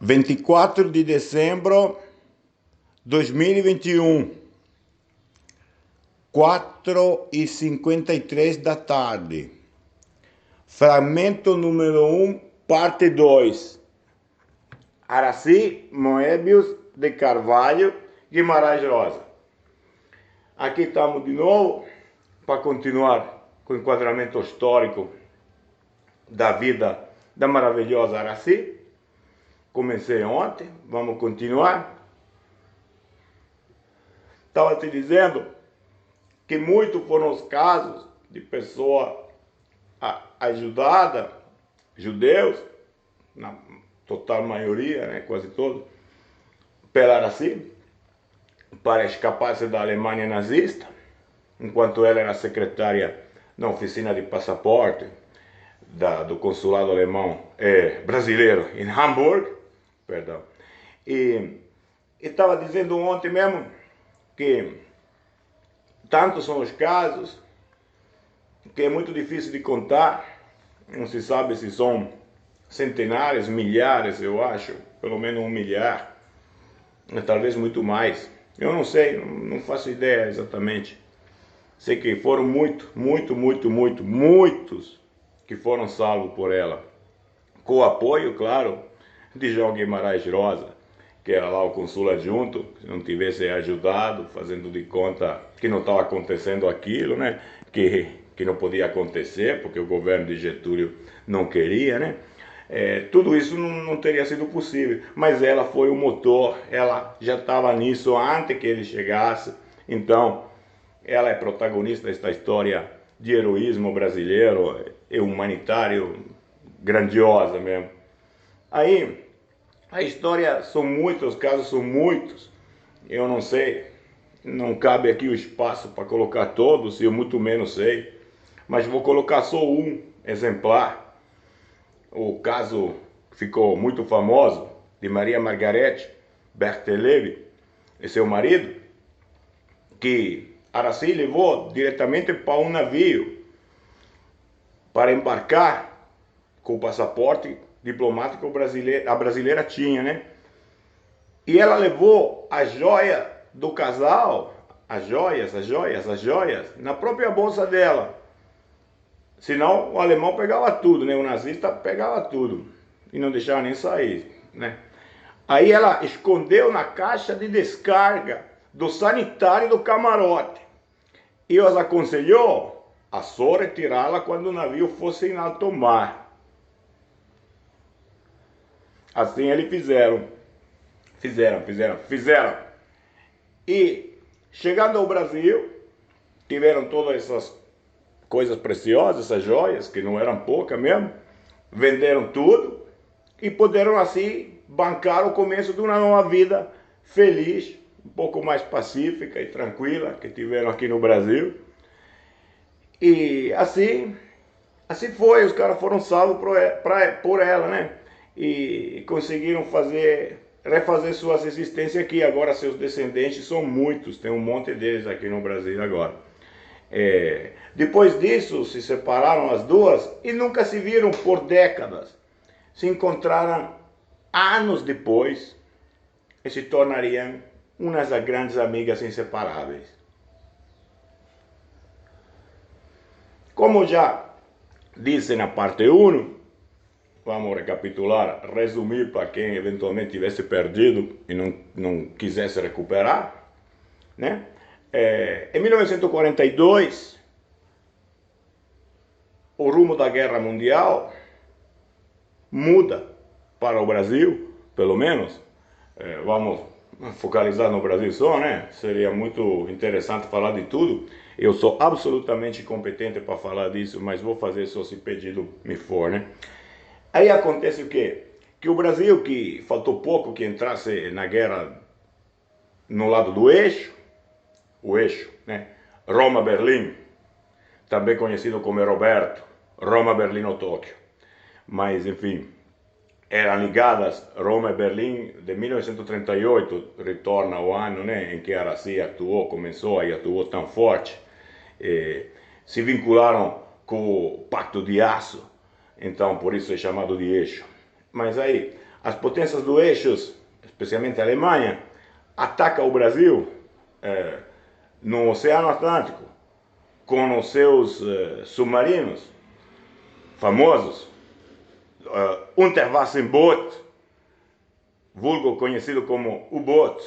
24 de dezembro 2021, 4h53 da tarde. Fragmento número 1, parte 2. Aracy Moebius de Carvalho Guimarães Rosa. Aqui estamos de novo para continuar com o enquadramento histórico da vida da maravilhosa Aracy. Comecei ontem, vamos continuar. Estava te dizendo que muitos foram os casos de pessoa ajudada, judeus, na total maioria, né, quase todos, pela Aracy, para escapar-se da Alemanha nazista, enquanto ela era secretária na oficina de passaporte do consulado alemão brasileiro em Hamburgo, perdão. E estava dizendo ontem mesmo que tantos são os casos que é muito difícil de contar. Não se sabe se são centenários, milhares, eu acho, pelo menos 1 milhar, talvez muito mais. Eu não sei, não faço ideia exatamente. Sei que foram muitos que foram salvos por ela, com o apoio, claro, de João Guimarães Rosa, que era lá o consul adjunto. Se não tivesse ajudado, fazendo de conta que não estava acontecendo aquilo, né, que não podia acontecer, porque o governo de Getúlio não queria, né, tudo isso não teria sido possível. Mas ela foi o motor, ela já estava nisso antes que ele chegasse. Então ela é protagonista desta história de heroísmo brasileiro e humanitário grandiosa mesmo. Aí a história são muitos, os casos são muitos. Eu não sei, não cabe aqui o espaço para colocar todos, eu muito menos sei, mas vou colocar só um exemplar. O caso ficou muito famoso de Maria Margarete Berthelemy e seu marido, que Aracy levou diretamente para um navio para embarcar com o passaporte diplomático brasileiro. A brasileira tinha, né? E ela levou a joia do casal, as joias, na própria bolsa dela. Senão o alemão pegava tudo, né? O nazista pegava tudo e não deixava nem sair, né? Aí ela escondeu na caixa de descarga do sanitário do camarote e os aconselhou a só retirá-la quando o navio fosse em alto mar. Assim eles fizeram. E chegando ao Brasil, tiveram todas essas coisas preciosas, essas joias, que não eram poucas mesmo, venderam tudo e puderam assim bancar o começo de uma nova vida feliz, um pouco mais pacífica e tranquila que tiveram aqui no Brasil. E assim foi, os caras foram salvos por ela, né? E conseguiram refazer suas existências aqui. Agora seus descendentes são muitos, tem um monte deles aqui no Brasil agora. Depois disso se separaram as duas e nunca se viram por décadas. Se encontraram anos depois e se tornariam umas grandes amigas inseparáveis. Como já disse na parte 1, vamos recapitular, resumir para quem eventualmente tivesse perdido e não quisesse recuperar, né? Em 1942, o rumo da Guerra Mundial muda para o Brasil, pelo menos. Vamos focalizar no Brasil só, né? Seria muito interessante falar de tudo. Eu sou absolutamente incompetente para falar disso, mas vou fazer só se pedido me for, né? Aí acontece o quê? Que o Brasil, que faltou pouco que entrasse na guerra no lado do eixo, o eixo, né? Roma-Berlim, também conhecido como Roberto, Roma-Berlim ou Tóquio. Mas, enfim, eram ligadas. Roma e Berlim de 1938, retorna ao ano, né, em que Aracy começou e atuou tão forte. Se vincularam com o Pacto de Aço, então por isso é chamado de eixo. Mas aí as potências do eixo, especialmente a Alemanha, atacam o Brasil no Oceano Atlântico com os seus submarinos famosos, Unterwasserboot, vulgo conhecido como U-Boot,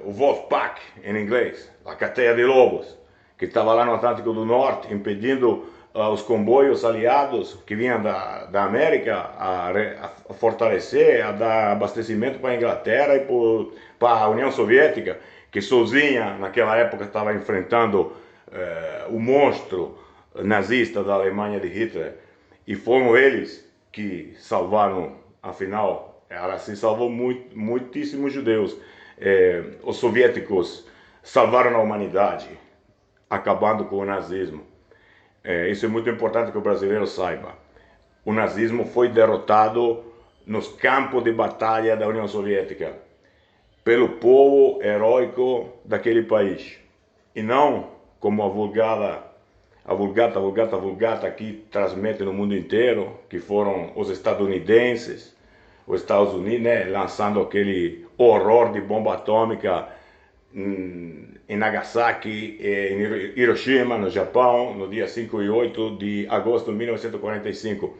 o Wolfpack em inglês, a cadeia de lobos, que estava lá no Atlântico do Norte, impedindo os comboios aliados que vinham da América a fortalecer, a dar abastecimento para a Inglaterra e para a União Soviética, que sozinha naquela época estava enfrentando o monstro nazista da Alemanha de Hitler. E foram eles que salvaram, afinal, assim salvou muitíssimos judeus. Os soviéticos salvaram a humanidade, acabando com o nazismo. Isso é muito importante que o brasileiro saiba. O nazismo foi derrotado nos campos de batalha da União Soviética pelo povo heróico daquele país, e não como a vulgata que transmite no mundo inteiro, que foram os estadunidenses, os Estados Unidos, né, lançando aquele horror de bomba atômica em Nagasaki, em Hiroshima, no Japão, no dia 5 e 8 de agosto de 1945.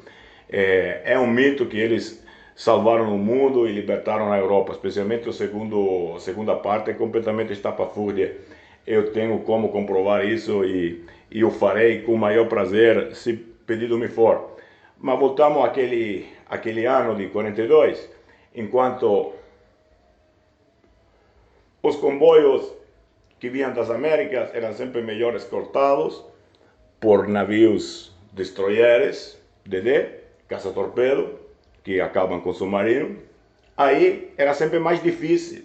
É um mito que eles salvaram o mundo e libertaram a Europa, especialmente a segunda parte é completamente estapafúrdia. Eu tenho como comprovar isso e o farei com o maior prazer, se pedido me for. Mas voltamos àquele ano de 42, enquanto os comboios que vinham das Américas eram sempre melhor escoltados por navios destroyers, DD, caça-torpedo, que acabam com o submarino. Aí era sempre mais difícil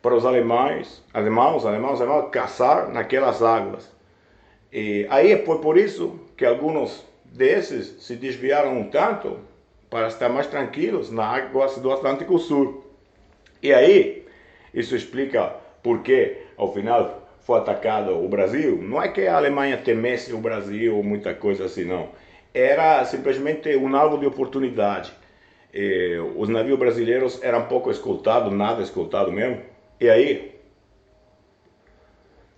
para os alemães caçar naquelas águas. E aí foi por isso que alguns desses se desviaram um tanto para estar mais tranquilos na água do Atlântico Sul. E aí, isso explica por que, ao final, foi atacado o Brasil. Não é que a Alemanha temesse o Brasil ou muita coisa assim, não. Era simplesmente um alvo de oportunidade. Os navios brasileiros eram pouco escoltados, nada escoltado mesmo. E aí,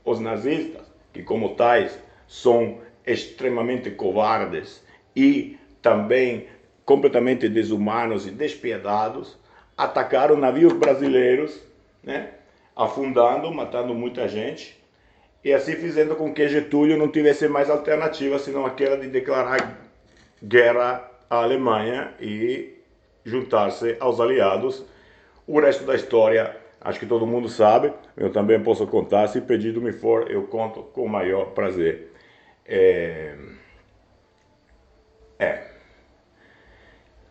os nazistas, que como tais são extremamente covardes e também completamente desumanos e despiedados, atacaram navios brasileiros, né, afundando, matando muita gente, e assim fazendo com que Getúlio não tivesse mais alternativa senão aquela de declarar guerra à Alemanha e juntar-se aos aliados. O resto da história acho que todo mundo sabe, eu também posso contar, se pedido me for, eu conto com o maior prazer.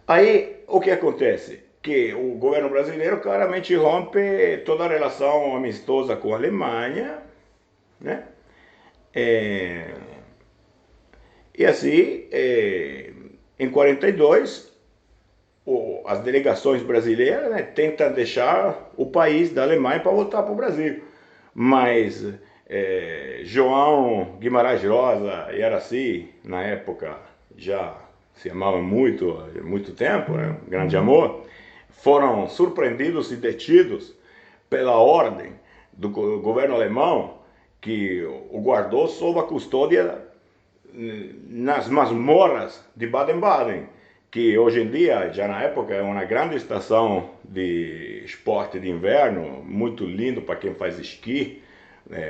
Aí o que acontece? Que o governo brasileiro claramente rompe toda a relação amistosa com a Alemanha, né? E assim, em 42, as delegações brasileiras, né, tentam deixar o país da Alemanha para voltar para o Brasil. Mas João Guimarães Rosa e Araci, na época já se amavam muito tempo, né, um grande amor, foram surpreendidos e detidos pela ordem do governo alemão, que o guardou sob a custódia nas masmorras de Baden-Baden, que hoje em dia, já na época, é uma grande estação de esporte de inverno, muito lindo para quem faz esqui,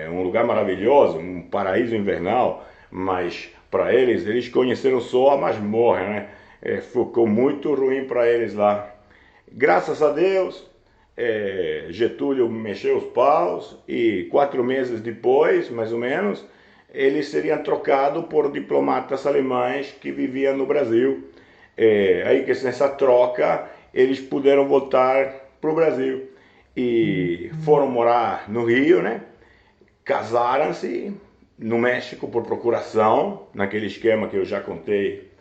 um lugar maravilhoso, um paraíso invernal, mas para eles conheceram só a masmorra, né? Ficou muito ruim para eles lá. Graças a Deus, Getúlio mexeu os paus e 4 meses depois, mais ou menos, eles seriam trocados por diplomatas alemães que viviam no Brasil. Aí que nessa troca eles puderam voltar para o Brasil e foram morar no Rio, né? Casaram-se no México por procuração, naquele esquema que eu já contei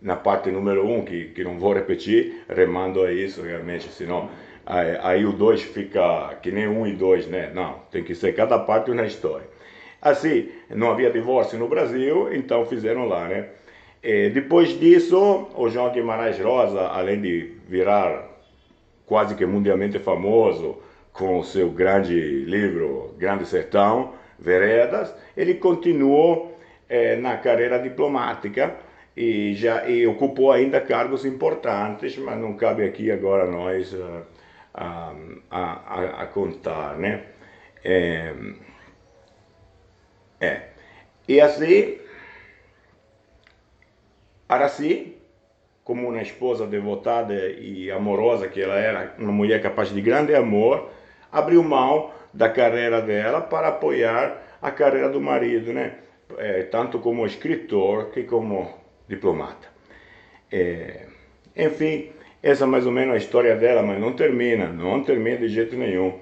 na parte número 1, que não vou repetir, remando a isso realmente, senão aí o 2 fica que nem 1 e 2, né? Não, tem que ser cada parte uma história. Assim, não havia divórcio no Brasil, então fizeram lá, né? Depois disso, o João Guimarães Rosa, além de virar quase que mundialmente famoso com o seu grande livro Grande Sertão, Veredas, ele continuou na carreira diplomática e ocupou ainda cargos importantes, mas não cabe aqui agora a nós a contar, né? E assim, Araci, como uma esposa devotada e amorosa que ela era, uma mulher capaz de grande amor, abriu mão da carreira dela para apoiar a carreira do marido, né? Tanto como escritor que como diplomata. Enfim, essa é mais ou menos a história dela, mas não termina de jeito nenhum.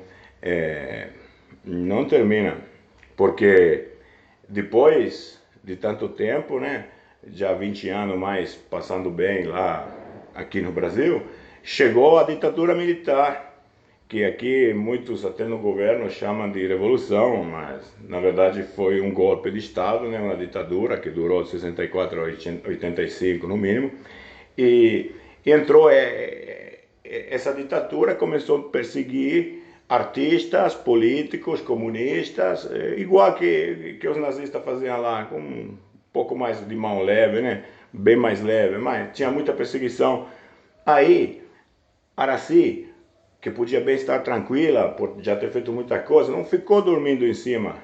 Não termina, porque depois de tanto tempo, né, já 20 anos mais passando bem lá aqui no Brasil, chegou a ditadura militar, que aqui muitos até no governo chamam de revolução, mas na verdade foi um golpe de Estado, né, uma ditadura que durou de 64 a 85 no mínimo, e entrou essa ditadura, começou a perseguir artistas, políticos, comunistas, igual que os nazistas faziam lá, com um pouco mais de mão leve, né? Bem mais leve, mas tinha muita perseguição. Aí, Araci, que podia bem estar tranquila por já ter feito muita coisa, não ficou dormindo em cima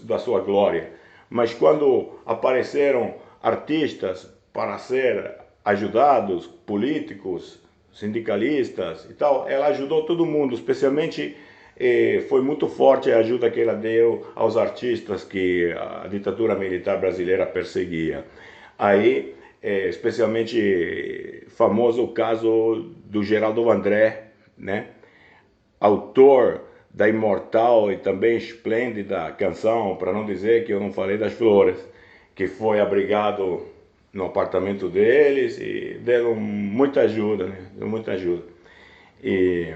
da sua glória. Mas quando apareceram artistas para ser ajudados, políticos, sindicalistas e tal, ela ajudou todo mundo, especialmente foi muito forte a ajuda que ela deu aos artistas que a ditadura militar brasileira perseguia. Aí, especialmente famoso o caso do Geraldo Vandré, né? Autor da imortal e também esplêndida canção, para não dizer que eu não falei das flores, que foi abrigado no apartamento deles e deram muita ajuda, né? Deu muita ajuda. E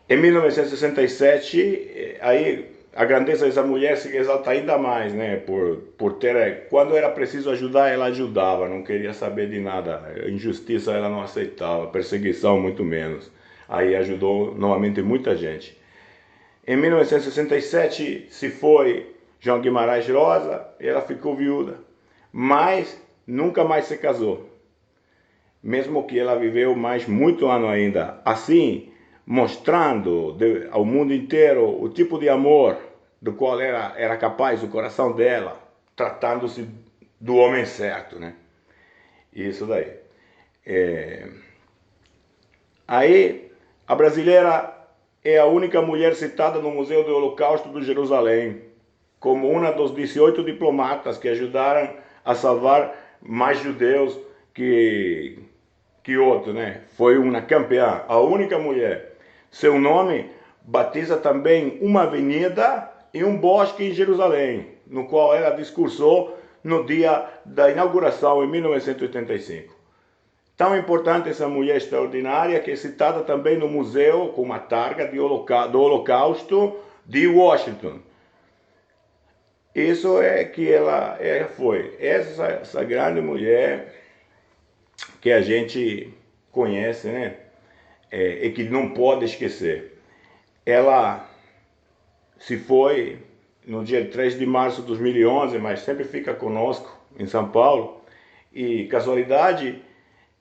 em 1967, aí a grandeza dessa mulher se exalta ainda mais, né? Por ter, quando era preciso ajudar, ela ajudava, não queria saber de nada. Injustiça ela não aceitava, perseguição muito menos. Aí ajudou novamente muita gente. Em 1967 se foi João Guimarães Rosa, ela ficou viúva, mas nunca mais se casou. Mesmo que ela viveu mais muito ano ainda, assim, mostrando ao mundo inteiro o tipo de amor do qual era capaz o coração dela, tratando-se do homem certo, né? Isso daí. Aí, a brasileira é a única mulher citada no Museu do Holocausto do Jerusalém, como uma dos 18 diplomatas que ajudaram a salvar mais judeus que outros, né? Foi uma campeã, a única mulher. Seu nome batiza também uma avenida e um bosque em Jerusalém, no qual ela discursou no dia da inauguração em 1985. Tão importante essa mulher extraordinária que é citada também no museu com uma targa do Holocausto de Washington. Isso é que ela foi. Essa grande mulher que a gente conhece, né? E que não pode esquecer. Ela se foi no dia 3 de março de 2011, mas sempre fica conosco em São Paulo. E casualidade,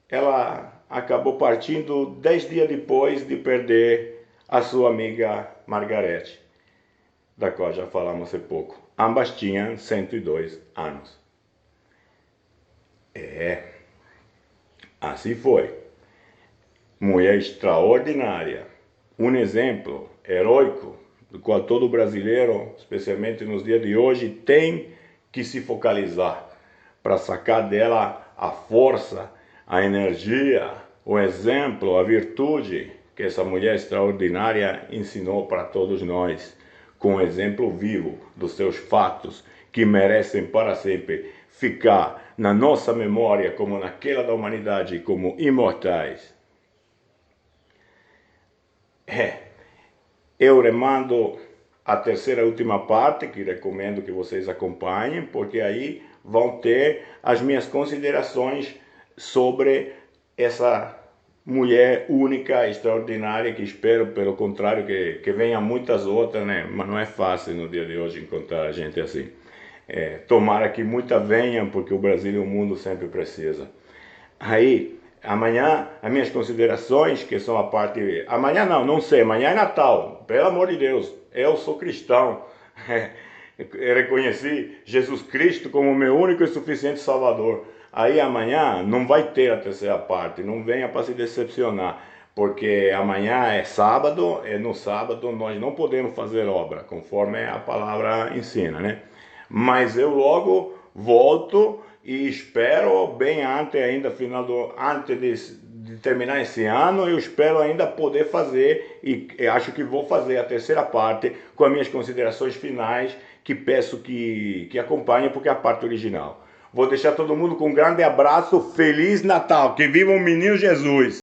ela acabou partindo 10 dias depois de perder a sua amiga Margarete, da qual já falamos há pouco. Ambas tinham 102 anos. Assim foi. Mulher extraordinária. Um exemplo heróico, do qual todo brasileiro, especialmente nos dias de hoje, tem que se focalizar para sacar dela a força, a energia, o exemplo, a virtude que essa mulher extraordinária ensinou para todos nós, com um exemplo vivo dos seus fatos que merecem para sempre ficar na nossa memória como naquela da humanidade como imortais. Eu remando a terceira e última parte, que recomendo que vocês acompanhem, porque aí vão ter as minhas considerações sobre essa mulher única, extraordinária, que espero, pelo contrário, que venha muitas outras, né? Mas não é fácil no dia de hoje encontrar gente assim. Tomara que muita venham, porque o Brasil e o mundo sempre precisa. Aí, amanhã, as minhas considerações, que são a parte... Amanhã não sei, amanhã é Natal, pelo amor de Deus, eu sou cristão. Eu reconheci Jesus Cristo como meu único e suficiente Salvador. Aí amanhã não vai ter a terceira parte, não venha para se decepcionar, porque amanhã é sábado, e no sábado nós não podemos fazer obra, conforme a palavra ensina, né? Mas eu logo volto e espero bem antes ainda, antes de terminar esse ano, eu espero ainda poder fazer, e acho que vou fazer a terceira parte com as minhas considerações finais, que peço que acompanhem, porque é a parte original. Vou deixar todo mundo com um grande abraço, Feliz Natal, que viva o menino Jesus!